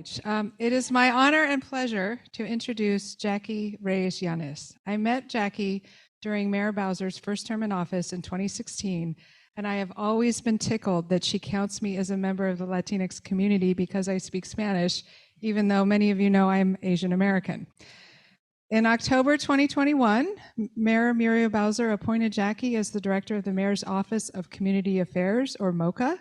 stage. It is my honor and pleasure to introduce Jackie Reyes-Yanes. I met Jackie during Mayor Bowser's first term in office in 2016, and I have always been tickled that she counts me as a member of the Latinx community because I speak Spanish, even though many of you know I'm Asian American. In October 2021, Mayor Muriel Bowser appointed Jackie as the Director of the Mayor's Office of Community Affairs, or MOCA.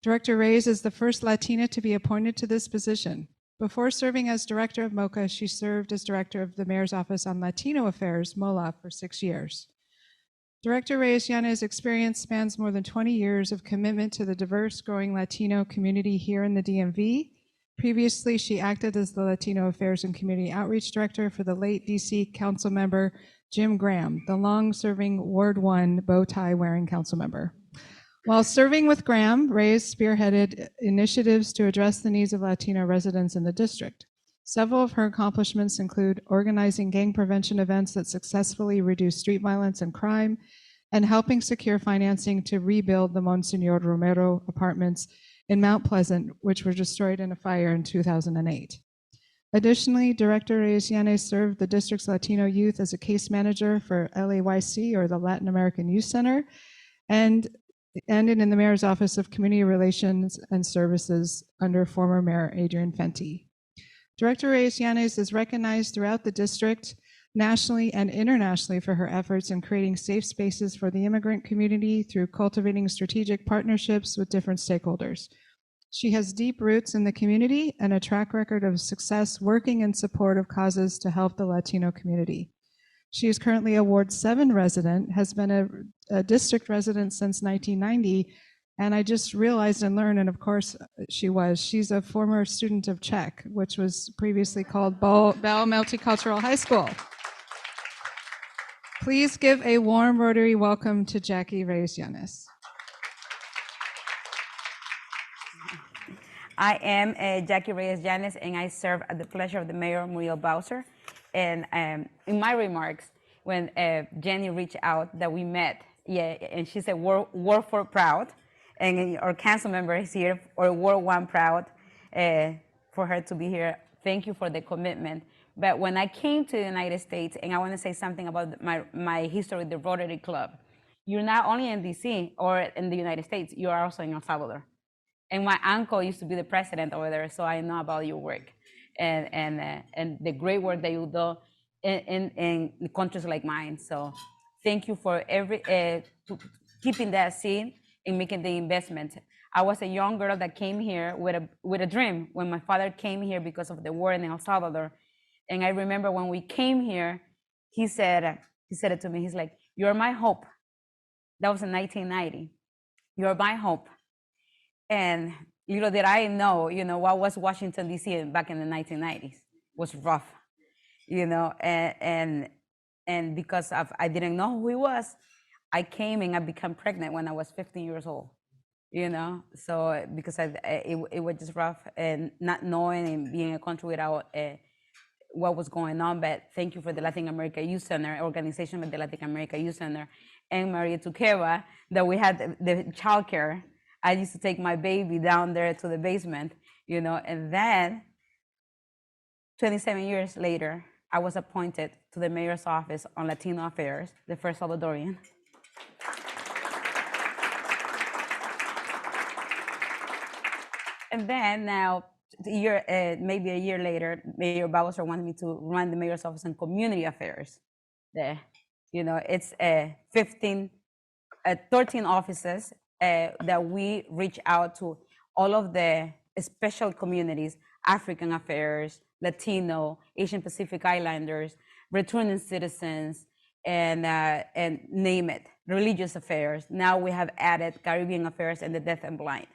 Director Reyes is the first Latina to be appointed to this position. Before serving as Director of MOCA, she served as Director of the Mayor's Office on Latino Affairs, MOLA, for 6 years. Director Reyes-Yanes' experience spans more than 20 years of commitment to the diverse, growing Latino community here in the DMV. Previously, she acted as the Latino Affairs and Community Outreach Director for the late DC Council member Jim Graham, the long-serving Ward 1 bow tie-wearing council member. While serving with Graham, Reyes spearheaded initiatives to address the needs of Latino residents in the district. Several of her accomplishments include organizing gang prevention events that successfully reduce street violence and crime, and helping secure financing to rebuild the Monsignor Romero apartments in Mount Pleasant, which were destroyed in a fire in 2008. Additionally, Director Reyes-Yanes served the district's Latino youth as a case manager for LAYC, or the Latin American Youth Center, and ended in the Mayor's Office of Community Relations and Services under former Mayor Adrian Fenty. Director Reyes-Yanes is recognized throughout the district, nationally and internationally, for her efforts in creating safe spaces for the immigrant community through cultivating strategic partnerships with different stakeholders. She has deep roots in the community and a track record of success working in support of causes to help the Latino community. She is currently a Ward 7 resident, has been a district resident since 1990, and I just realized and learned, and of course she's a former student of Czech, which was previously called Bell Multicultural High School. Please give a warm Rotary welcome to Jackie Reyes-Yanes. I am Jackie Reyes-Yanes, and I serve at the pleasure of the Mayor Muriel Bowser. And in my remarks, when Jenny reached out that we met, and she said, Ward 4 proud, and our council member is here, or Ward 1 proud, for her to be here. Thank you for the commitment. But when I came to the United States, and I want to say something about my history with the Rotary Club, you're not only in DC or in the United States, you are also in El Salvador. And my uncle used to be the president over there, so I know about your work and the great work that you do in countries like mine. So thank you for keeping that seed and making the investment. I was a young girl that came here with a dream when my father came here because of the war in El Salvador. And I remember when we came here, he said it to me. He's like, "You're my hope." That was in 1990. "You're my hope." And little did I know, what was Washington, D.C. back in the 1990s. It was rough, and because I didn't know who he was, I came and I became pregnant when I was 15 years old, so because it was just rough and not knowing and being in a country without what was going on. But thank you for the Latin America Youth Center, organization with the Latin America Youth Center, and Maria Tuqueva, that we had the childcare. I used to take my baby down there to the basement, and then 27 years later, I was appointed to the Mayor's Office on Latino Affairs, the first Salvadorian. And then now, maybe a year later, Mayor Bowser wanted me to run the Mayor's Office on Community Affairs. It's 13 offices that we reach out to all of the special communities: African affairs, Latino, Asian Pacific Islanders, returning citizens, and name it, religious affairs. Now we have added Caribbean affairs and the deaf and blind.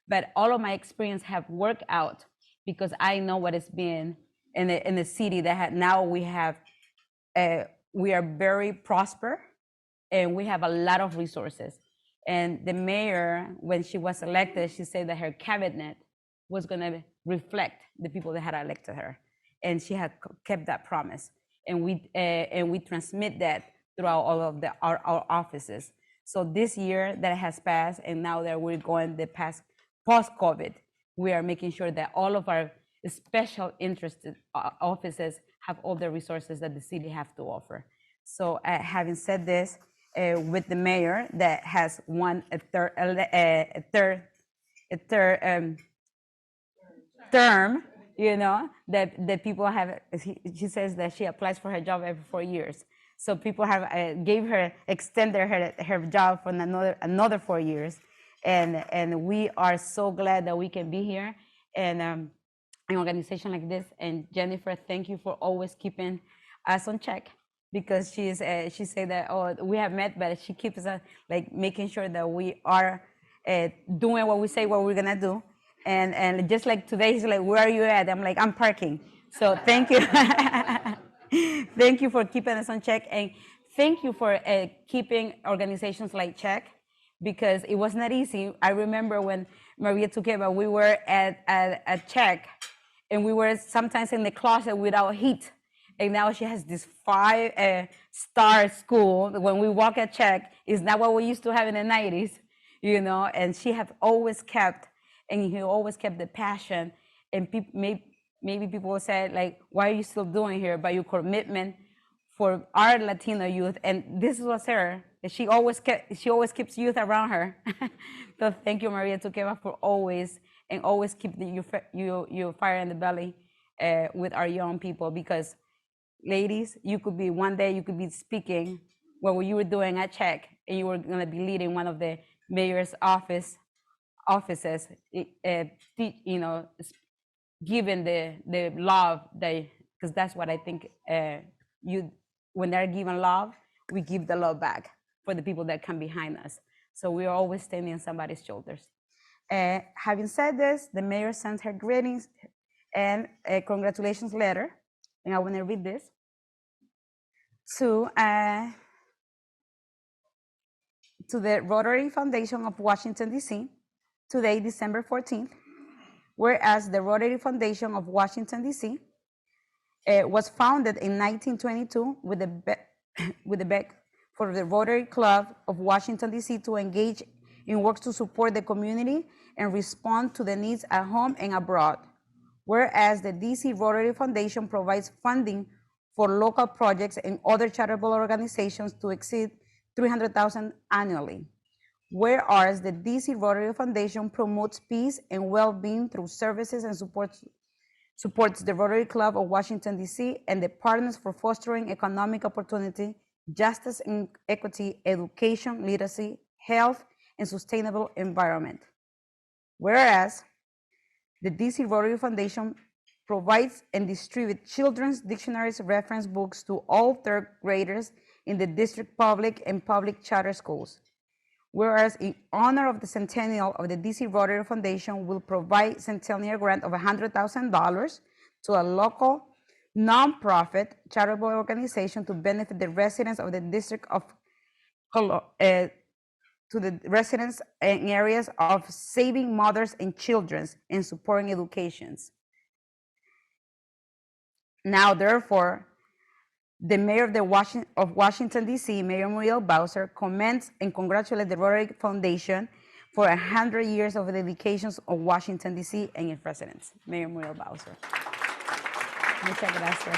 But all of my experience have worked out because I know what it's been in the city that now we are very prosper, and we have a lot of resources. And the mayor, when she was elected, she said that her cabinet was going to reflect the people that had elected her, and she had kept that promise. And we transmit that throughout all of our offices. So this year that has passed, and now that we're going the post-COVID, we are making sure that all of our special interested offices have all the resources that the city have to offer. So having said this, with the mayor that has won a third term, you know, that people have, she says that she applies for her job every 4 years. So people have extended her job for another 4 years. And we are so glad that we can be here and an organization like this. And Jennifer, thank you for always keeping us on check, because she said that, oh, we have met, but she keeps like making sure that we are doing what we say what we're gonna do. And just like today, he's like, where are you at? I'm like, I'm parking. So thank you. Thank you for keeping us on check. And thank you for keeping organizations like check, because it was not easy. I remember when Maria took over, we were at check, and we were sometimes in the closet without heat. And now she has this 5-star school. When we walk at check, it's not what we used to have in the 90s, you know, and she have always kept, and he always kept the passion. And maybe people will say, like, why are you still doing here? But your commitment for our Latino youth, and this was her. She always keeps youth around her. So thank you, Maria Tukeva, for always keep your fire in the belly with our young people. Because ladies, one day you could be speaking what you were doing at Check, and you were going to be leading one of the mayor's offices, you know, given the love, because that's what I think when they're given love, we give the love back for the people that come behind us. So we are always standing on somebody's shoulders. Having said this, the mayor sends her greetings and a congratulations letter, and I want to read this to the Rotary Foundation of Washington, D.C., today, December 14th, whereas the Rotary Foundation of Washington, D.C. Was founded in 1922 with the back for the Rotary Club of Washington, D.C. to engage in works to support the community and respond to the needs at home and abroad. Whereas the D.C. Rotary Foundation provides funding for local projects and other charitable organizations to exceed $300,000 annually. Whereas the D.C. Rotary Foundation promotes peace and well-being through services and supports the Rotary Club of Washington, D.C. and the Partners for Fostering Economic Opportunity, Justice and Equity, Education, Literacy, Health, and Sustainable Environment. Whereas the D.C. Rotary Foundation provides and distributes children's dictionaries, reference books to all third graders in the district public and public charter schools. Whereas in honor of the centennial of the D.C. Rotary Foundation will provide centennial grant of $100,000 to a local nonprofit charitable organization to benefit the residents of the district of to the residents in areas of saving mothers and children and supporting educations. Now, therefore, the mayor of Washington, D.C., Mayor Muriel Bowser, commends and congratulates the Rotary Foundation for 100 years of dedications of Washington, D.C. and its residents. Mayor Muriel Bowser. Muchas gracias.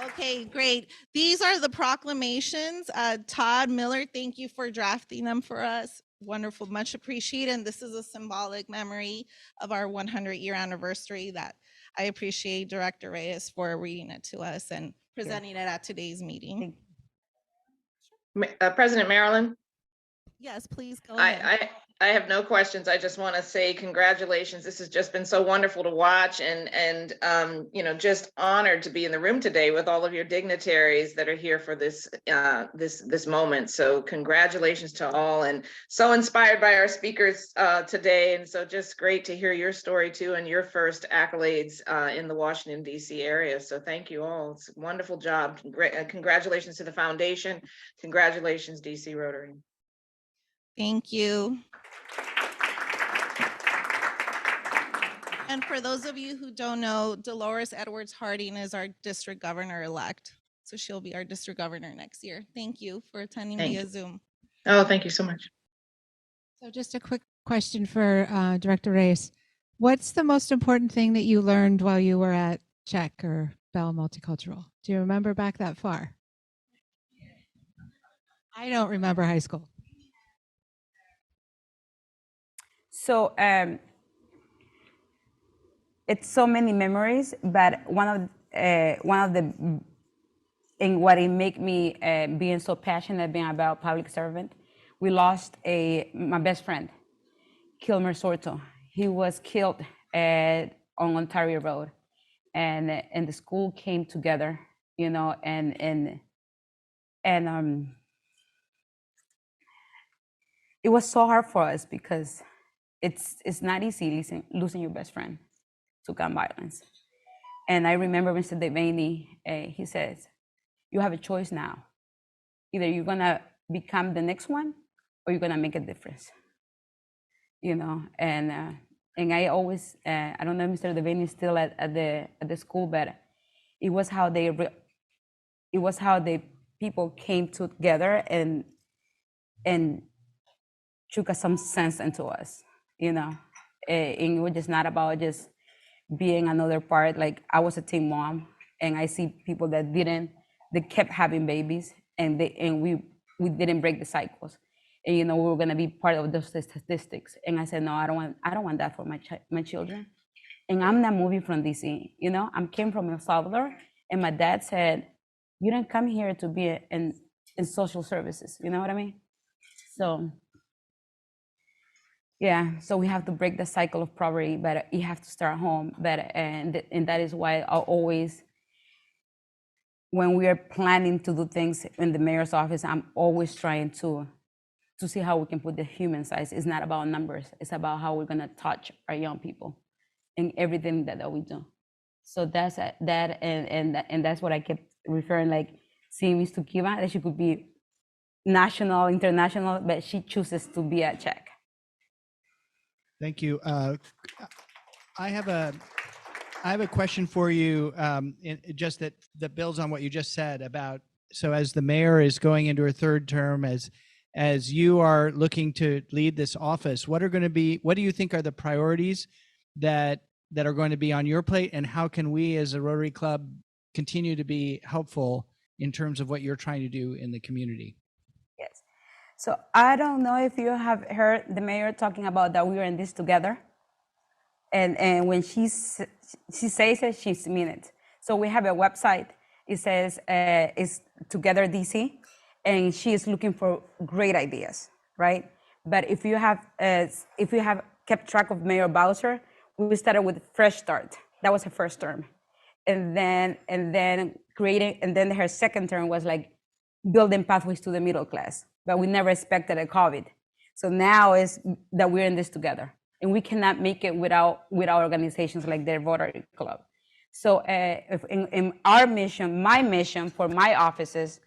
Okay, great. These are the proclamations. Todd Miller, thank you for drafting them for us. Wonderful, much appreciated. And this is a symbolic memory of our 100-year anniversary that I appreciate Director Reyes for reading it to us and presenting it at today's meeting. President Marilyn? Yes, please go ahead. I have no questions. I just want to say congratulations. This has just been so wonderful to watch, and you know, just honored to be in the room today with all of your dignitaries that are here for this this moment. So congratulations to all, and so inspired by our speakers today, and so just great to hear your story too and your first accolades in the Washington D.C. area. So thank you all. It's a wonderful job. Congratulations to the foundation. Congratulations, D.C. Rotary. Thank you. And for those of you who don't know, Dolores Edwards Harding is our district governor-elect. So she'll be our district governor next year. Thank you for attending via Zoom. Oh, thank you so much. So just a quick question for Director Reyes. What's the most important thing that you learned while you were at Czech or Bell Multicultural? Do you remember back that far? I don't remember high school. So it's so many memories, but one of the and what it make me being so passionate being about public servant, we lost my best friend, Kilmer Sorto. He was killed on Ontario Road, and the school came together, you know, and it was so hard for us because it's not easy losing your best friend to gun violence. And I remember Mr. Devaney, he says, you have a choice now. Either you're gonna become the next one or you're gonna make a difference. You know, and I always, I don't know if Mr. Devaney is still at the school, but it was how the people came together and took some sense into us, you know. And it was just not about just being another part. Like, I was a teen mom, and I see people that they kept having babies, and we didn't break the cycles. And, you know, we were gonna be part of those statistics. And I said, no, I don't want that for my children. And I'm not moving from DC, you know. I came from El Salvador, and my dad said, you didn't come here to be in social services, you know what I mean? So, yeah, so we have to break the cycle of poverty, but you have to start home. But and that is why I always, when we are planning to do things in the mayor's office, I'm always trying to see how we can put the human side. It's not about numbers. It's about how we're gonna touch our young people in everything that we do. So that's that, and that's what I kept referring, like seeing Miss Tukiva, that she could be national, international, but she chooses to be at Czech. Thank you. I have a question for you, just that builds on what you just said about, so as the mayor is going into her third term, as you are looking to lead this office, what do you think are the priorities that are going to be on your plate, and how can we as a Rotary Club continue to be helpful in terms of what you're trying to do in the community? Yes. So I don't know if you have heard the mayor talking about that we are in this together. And when she says it, she's mean it. So we have a website. It says it's Together DC, and she is looking for great ideas, right? But if you have kept track of Mayor Bowser, we started with Fresh Start. That was her first term, and then creating, and then her second term was like building pathways to the middle class. But we never expected a COVID. So now is that we're in this together, and we cannot make it without organizations like the Rotary Club. So if in our mission, my mission for my office is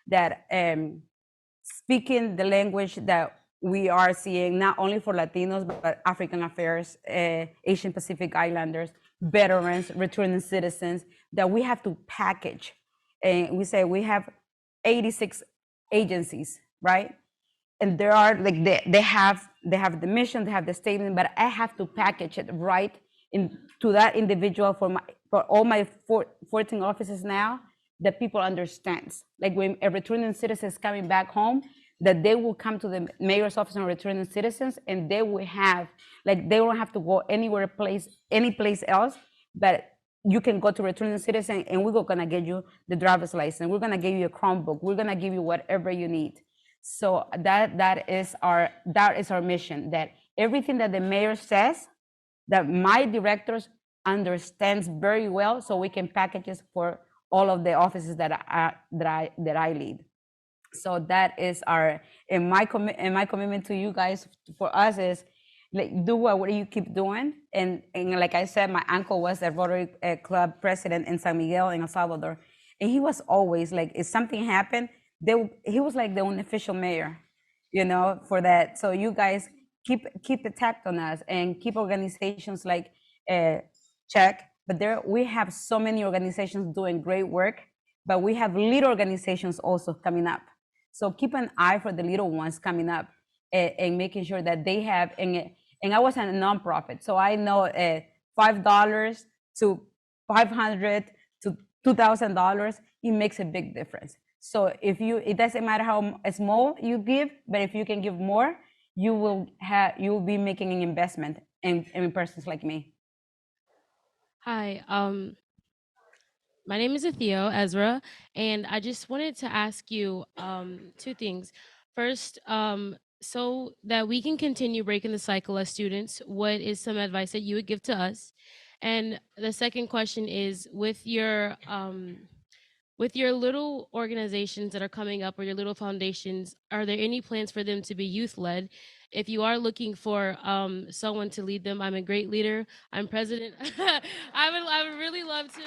that speaking the language that we are seeing, not only for Latinos, but African Affairs, Asian Pacific Islanders, veterans, returning citizens, that we have to package. And we say we have 86 agencies, right? And there are like they have the mission, they have the statement, but I have to package it right to that individual for all my 14 offices now, that people understands. Like when a returning citizen is coming back home, that they will come to the mayor's office on returning citizens, and they will have, like, they don't have to go any place else, but you can go to returning citizen, and we're gonna get you the driver's license. We're gonna give you a Chromebook. We're gonna give you whatever you need. So that is our mission. That everything that the mayor says, that my directors understands very well, so we can package it for all of the offices that I lead. So that is my commitment to you guys, for us, is like, do what you keep doing. And like I said, my uncle was a Rotary Club president in San Miguel in El Salvador, and he was always like, if something happened, he was like the unofficial mayor, you know, for that. So you guys keep the tact on us, and keep organizations like Czech. But we have so many organizations doing great work, but we have little organizations also coming up. So keep an eye for the little ones coming up, and making sure that they have, and and I was a nonprofit, so I know $5 to $500 to $2,000, it makes a big difference. So it doesn't matter how small you give, but if you can give more, you will be making an investment in persons like me. Hi, my name is Atheo Ezra, and I just wanted to ask you two things. First, so that we can continue breaking the cycle as students, what is some advice that you would give to us? And the second question is, with your little organizations that are coming up, or your little foundations, are there any plans for them to be youth led? If you are looking for someone to lead them, I'm a great leader. I'm president. I would really love to.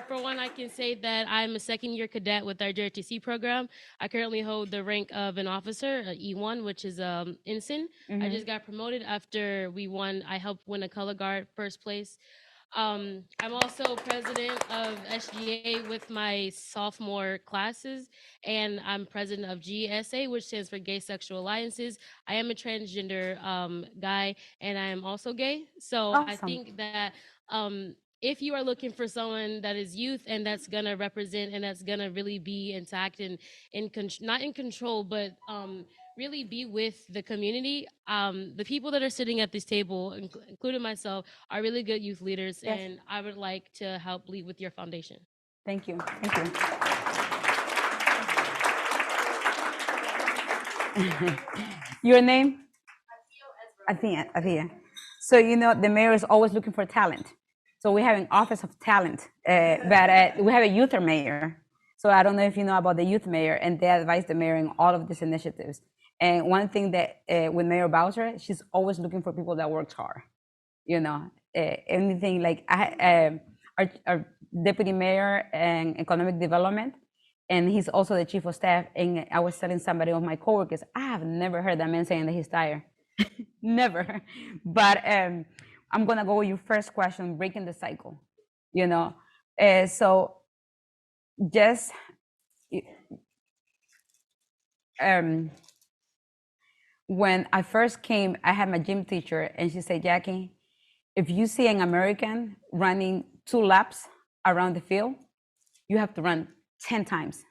For one, I can say that I'm a second-year cadet with our JRTC program. I currently hold the rank of an officer, E1, which is ensign. I just got promoted after we won. I helped win a color guard first place. I'm also president of SGA with my sophomore classes, and I'm president of GSA, which stands for Gay Sexual Alliances. I am a transgender guy, and I am also gay. So Awesome. I think that if you are looking for someone that is youth and that's gonna represent and that's gonna really be intact and not in control, but really be with the community, the people that are sitting at this table, including myself, are really good youth leaders. Yes. And I would like to help lead with your foundation. Thank you. Thank you. Your name? Athea. So, the mayor is always looking for talent. So we have an office of talent, but we have a youth mayor. So I don't know if you know about the youth mayor, and they advise the mayor in all of these initiatives. And one thing that with Mayor Bowser, she's always looking for people that work hard. Anything like our deputy mayor and economic development, and he's also the chief of staff. And I was telling somebody of my coworkers, I have never heard that man saying that he's tired. Never. But I'm gonna go with your first question, breaking the cycle. So just when I first came, I had my gym teacher, and she said, Jackie, if you see an American running 2 laps around the field, you have to run 10 times.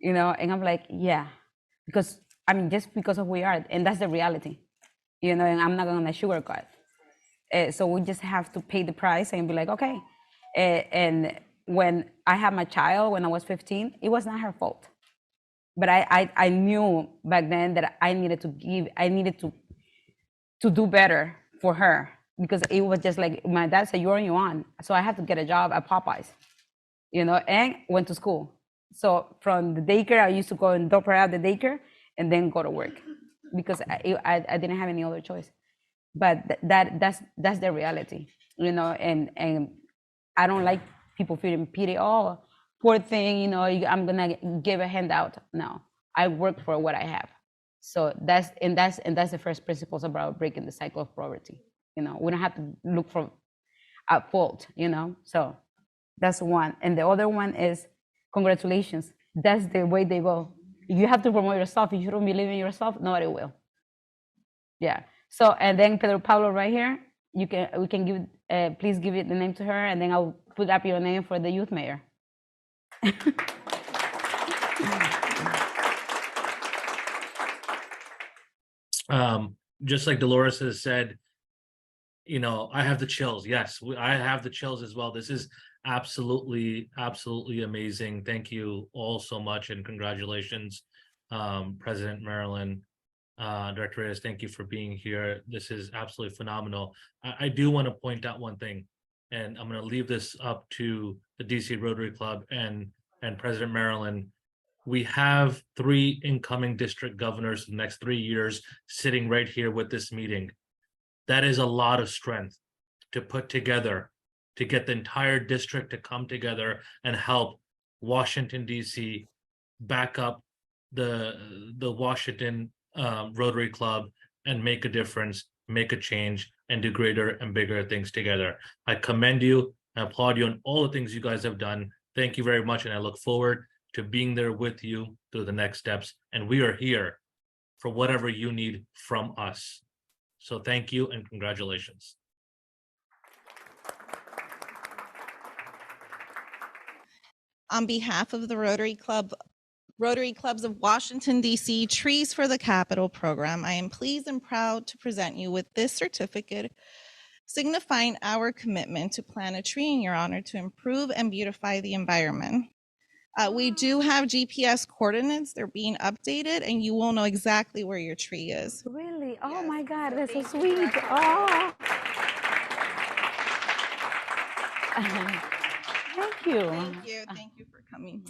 And I'm like, yeah, because just because of who we are, and that's the reality, and I'm not gonna sugarcoat. So we just have to pay the price and be like, okay. And when I had my child, when I was 15, it was not her fault. But I knew back then that I needed to do better for her, because it was just like my dad said, you're on your own. So I had to get a job at Popeyes, and went to school. So from the daycare, I used to go and drop her out the daycare and then go to work, because I didn't have any other choice. But that's the reality, and I don't like people feeling pity. Oh, poor thing, I'm gonna give a handout. No, I work for what I have. So that's the first principles about breaking the cycle of poverty. We don't have to look for at fault. So that's one. And the other one is congratulations. That's the way they go. You have to promote yourself. If you don't believe in yourself, nobody will. Yeah. So, and then Pedro Pablo right here, we can give, please give it the name to her, and then I'll put up your name for the youth mayor. Just like Dolores has said, I have the chills. Yes, I have the chills as well. This is absolutely amazing. Thank you all so much, and congratulations, President Marilyn, Director Reyes. Thank you for being here. This is absolutely phenomenal. I do want to point out one thing, and I'm going to leave this up to the DC Rotary Club and President Marilyn. We have 3 incoming district governors for the next 3 years sitting right here with this meeting. That is a lot of strength to put together, to get the entire district to come together and help Washington, D.C. back up the Washington Rotary Club and make a difference, make a change, and do greater and bigger things together. I commend you and applaud you on all the things you guys have done. Thank you very much, and I look forward to being there with you through the next steps. And we are here for whatever you need from us. So thank you and congratulations. On behalf of the Rotary Clubs of Washington, D.C. Trees for the Capital program, I am pleased and proud to present you with this certificate signifying our commitment to plant a tree in your honor to improve and beautify the environment. We do have GPS coordinates. They're being updated, and you will know exactly where your tree is. Really? Oh Yes. my God, So that's so thank you, sweet. Director. Oh. Thank you. Thank you. Thank you for coming.